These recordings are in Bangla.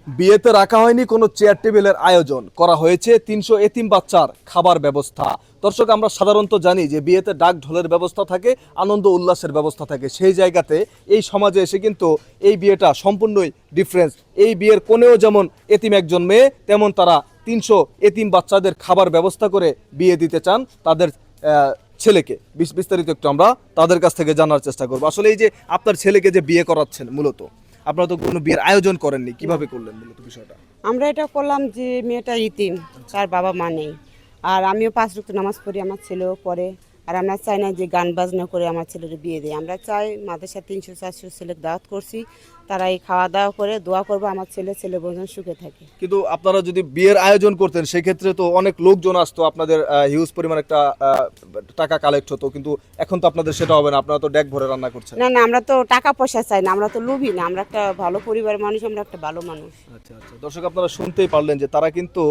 বিয়েতে রাখা হয়নি কোনো চেয়ার টেবিলের আয়োজন, করা হয়েছে ৩০০ এতিম বাচ্চার খাবার ব্যবস্থা। দর্শক, আমরা সাধারণত জানি যে বিয়েতে ডাক ঢোলের ব্যবস্থা থাকে, আনন্দ উল্লাসের ব্যবস্থা থাকে। সেই জায়গাতে এই সমাজে এসে কিন্তু এই বিয়েটা সম্পূর্ণই ডিফারেন্স। এই বিয়ের কোণেও যেমন এতিম একজন মেয়ে, তেমন তারা ৩০০ এতিম বাচ্চাদের খাবার ব্যবস্থা করে বিয়ে দিতে চান তাদের ছেলেকে। বিস্তারিত একটু আমরা তাদের কাছ থেকে জানার চেষ্টা করবো। আসলে এই যে আপনার ছেলেকে যে বিয়ে করাচ্ছেন, মূলত আপনারা তো কোনো বিয়ের আয়োজন করেননি, কিভাবে করলেন মূলত বিষয়টা? আমরা এটা করলাম যে মেয়েটা ইতিম, তার বাবা মা নেই, আর আমিও 5 ওয়াক্ত নামাজ পড়ি, আমার ছেলেও পড়ে। আর আমরা চাই না যে গান বাজনা করে আমার ছেলের বিয়ে দিই। আমরা চাই মাদ্রাসা 300-400 ছেলেকে দাওয়াত করছি, তারা এই খাওয়া দাওয়া করে দোয়া করবো আমার ছেলে বোন সুখে থাকে। কিন্তু আপনারা যদি বিয়ের আয়োজন করতেন, সেক্ষেত্রে তো অনেক লোকজন আসতো, আপনাদের হিউজ পরিমাণ একটা টাকা কালেক্ট হতো। কিন্তু এখন তো আপনাদের সেটা হবে না, আপনারা তো ডেক ভরে রান্না করছেন। না, আমরা তো টাকা পয়সা চাই না, আমরা তো লোভী না, আমরা একটা ভালো পরিবারের মানুষ, আমরা একটা ভালো মানুষ। আচ্ছা আচ্ছা, দর্শক আপনারা শুনতেই পারলেন যে তারা কিন্তু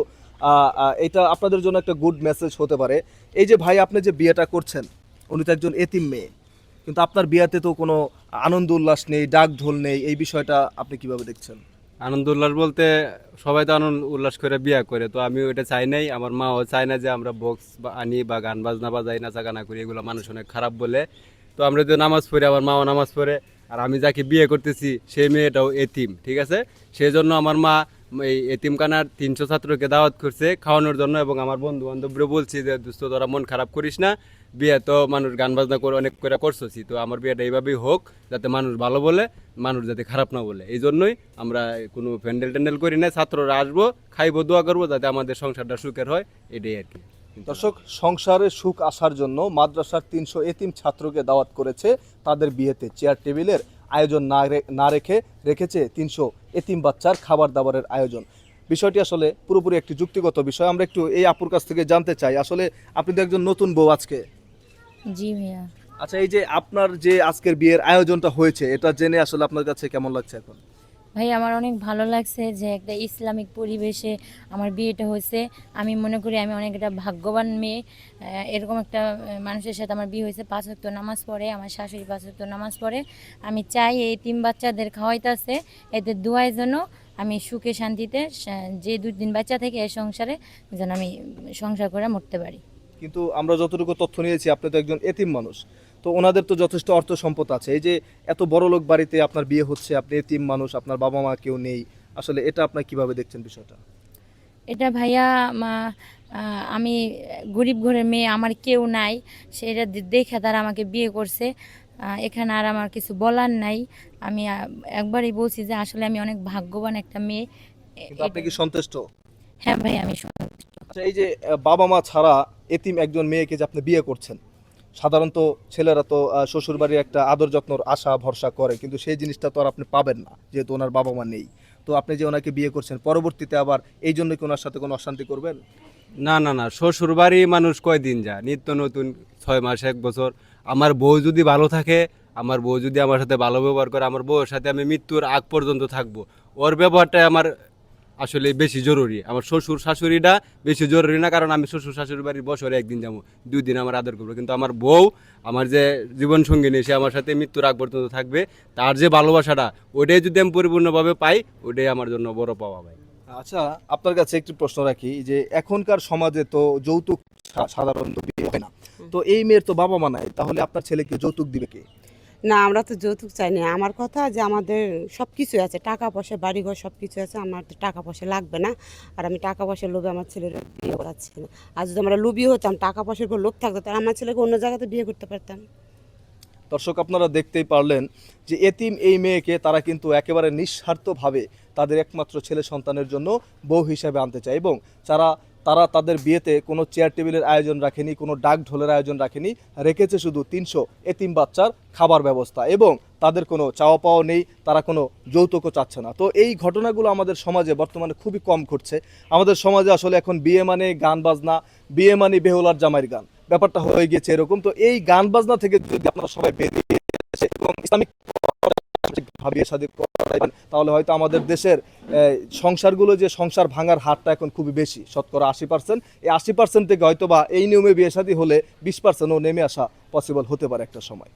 এটা আপনাদের জন্য একটা গুড মেসেজ হতে পারে। এই যে ভাই, আপনি যে বিয়েটা করছেন, উনি তো একজন এতিম মেয়ে, কিন্তু আপনার বিয়েতে তো কোনো আনন্দ উল্লাস নেই, ডাক ঢোল নেই, এই বিষয়টা আপনি কিভাবে দেখছেন? আনন্দ উল্লাস বলতে সবাই তো আনন্দ উল্লাস করে বিয়ে করে, তো আমি ওইটা চাই নাই, আমার মাও চায় না যে আমরা বক্স আনি বা গান বাজনা বাজাই, নাচা গানা করি, এগুলো মানুষ অনেক খারাপ বলে। তো আমরা যদি নামাজ পড়ি, আমার মাও নামাজ পড়ে, আর আমি যাকে বিয়ে করতেছি সেই মেয়েটাও এতিম, ঠিক আছে। সেই জন্য আমার মা এই এতিমখানার 300 ছাত্রকে দাওয়াত করছে খাওয়ানোর জন্য, এবং আমার বন্ধু বান্ধবরা বলছি যে দোস্ত তোরা মন খারাপ করিস না, বিয়ে তো মানুষ গান বাজনা করে অনেক করে করছি, তো আমার বিয়েটা এইভাবেই হোক, যাতে মানুষ ভালো বলে, মানুষ যাতে খারাপ না বলে। এই জন্যই আমরা কোনো প্যান্ডেল ট্যান্ডেল করি না, ছাত্ররা আসবো, খাইবো, দোয়া করবো যাতে আমাদের সংসারটা সুখের হয়, এটাই আর কি। দর্শক, সংসারে সুখ আসার জন্য মাদ্রাসার ৩০০ এতিম ছাত্রকে দাওয়াত করেছে তাদের বিয়েতে। চেয়ার টেবিলের আয়োজন না রেখেছে ৩০০ এতিম বাচ্চার খাবার দাবারের আয়োজন। বিষয়টি আসলে পুরোপুরি একটি যুক্তিগত বিষয়। আমরা একটু এই আপুর কাছ থেকে জানতে চাই, আসলে আপনি তো একজন নতুন বউ আজকে। জি ভাইয়া। আচ্ছা, এই যে আপনার যে আজকের বিয়ের আয়োজনটা হয়েছে, এটা জেনে আসলে আপনার কাছে কেমন লাগছে এখন? ভাই, আমার অনেক ভালো লাগছে যে একটা ইসলামিক পরিবেশে আমার বিয়েটা হয়েছে। আমি মনে করি আমি অনেক একটা ভাগ্যবান মেয়ে, এরকম একটা মানুষের সাথে আমার বিয়ে হয়েছে। 5 ওয়াক্ত নামাজ পড়ে, আমার শাশুড়ি 5 ওয়াক্ত নামাজ পড়ে। আমি চাই এই 3 বাচ্চাদের খাওয়াইতেছে, এদের দোয়ার জন্য আমি সুখে শান্তিতে যে 2 দিন বাচ্চা থেকে এই সংসারে যেন আমি সংসার করে মরতে পারি। কিন্তু আমরা যতটুকু তথ্য নিয়েছি, আপনি তো একজন এতিম মানুষ, তো ওনাদের তো যথেষ্ট অর্থ সম্পদ আছে। এই যে এত বড় লোক বাড়িতে আপনার বিয়ে হচ্ছে, আপনি এতিম মানুষ, আপনার বাবা মা কেউ নেই, আসলে এটা আপনার কিভাবে দেখছেন বিষয়টা? এটা ভাইয়া, আমি গরিব ঘরের মেয়ে, আমার কেউ নাই, সেটা দেখে তারা আমাকে বিয়ে করছে। এখানে আর আমার কিছু বলার নাই। আমি একবারই বলছি যে আসলে আমি অনেক ভাগ্যবান একটা মেয়ে। কিন্তু আপনি কি সন্তুষ্ট? হ্যাঁ ভাই, আমি সন্তুষ্ট। আচ্ছা, এই যে বাবা মা ছাড়া এতিম একজন মেয়েকে যে আপনি বিয়ে করছেন, সাধারণত ছেলেরা তো শ্বশুর বাড়ির একটা আদর যত্নর আশা ভরসা করে, কিন্তু সেই জিনিসটা তো আর আপনি পাবেন না, যেহেতু ওনার বাবা মা নেই। তো আপনি যে ওনাকে বিয়ে করছেন, পরবর্তীতে আবার এই জন্য কি ওনার সাথে কোনো অশান্তি করবেন? না না না, শ্বশুর বাড়ি মানুষ কয়দিন যায়, নিত্য নতুন, 6 মাস 1 বছর। আমার বউ যদি ভালো থাকে, আমার বউ যদি আমার সাথে ভালো ব্যবহার করে, আমার বউয়ের সাথে আমি মৃত্যুর আগ পর্যন্ত থাকবো। ওর ব্যবহারটাই আমার আসলে বেশি জরুরি, আমার শ্বশুর শাশুড়িটা বেশি জরুরি না, কারণ আমি শ্বশুর শাশুড়ি বাড়ির বছরে 1 দিন যাবো, 2 দিন আমার আদর করবো। কিন্তু আমার বউ, আমার যে জীবন সঙ্গিনী, সে আমার সাথে মৃত্যুর আগ পর্যন্ত থাকবে। তার যে ভালোবাসাটা, ওটাই যদি আমি পরিপূর্ণভাবে পাই, ওটাই আমার জন্য বড় পাওয়া ভাই। আচ্ছা, আপনার কাছে একটি প্রশ্ন রাখি, যে এখনকার সমাজে তো যৌতুক সাধারণত বিয়ে হয় না, তো এই মেয়ের তো বাবা মা নাই, তাহলে আপনার ছেলেকে যৌতুক দিবে কে? না, আমরা তো যৌতুক চাই না। আমার কথা যে আমাদের সব কিছু আছে, টাকা পয়সা বাড়িঘর সব কিছু আছে, আমার তো টাকা পয়সা লাগবে না। আর আমি টাকা পয়সার লোভে আমার ছেলের বিয়ে করাচ্ছি না। আর যদি আমরা লোভী হতাম, টাকা পয়সার উপর লোভ থাকতো, তাহলে আমার ছেলেকে অন্য জায়গাতে বিয়ে করতে পারতাম। দর্শক, আপনারা দেখতেই পারলেন যে এতিম এই মেয়েকে তারা কিন্তু একেবারে নিঃস্বার্থভাবে তাদের একমাত্র ছেলে সন্তানের জন্য বউ হিসেবে আনতে চায়, এবং তারা তাদের বিয়েতে কোনো চেয়ার টেবিলের আয়োজন রাখেনি, কোনো ডাক ঢোলের আয়োজন রাখেনি, রেখেছে শুধু ৩০০ এতিম বাচ্চার খাবার ব্যবস্থা, এবং তাদের কোনো চাওয়া পাওয়া নেই, তারা কোনো যৌতুকও চাচ্ছে না। তো এই ঘটনাগুলো আমাদের সমাজে বর্তমানে খুবই কম ঘটছে। আমাদের সমাজে আসলে এখন বিয়ে মানে গান বাজনা, বিয়ে মানে বেহুলার জামাইয়ের গান, ব্যাপারটা হয়ে গেছে এরকম। তো এই গান বাজনা থেকে যদি আপনারা সবাই বেরিয়ে এসে এবং ইসলামিক বিয়ে শাদী করেন, তাহলে হয়তো আমাদের দেশের সংসারগুলো, যে সংসার ভাঙার হারটা এখন খুবই বেশি, শতকরা 80%, এই 80% থেকে হয়তো বা এই নিয়মে বিয়ে শাদী হলে 20%ও নেমে আসা পসিবল হতে পারে একটা সময়।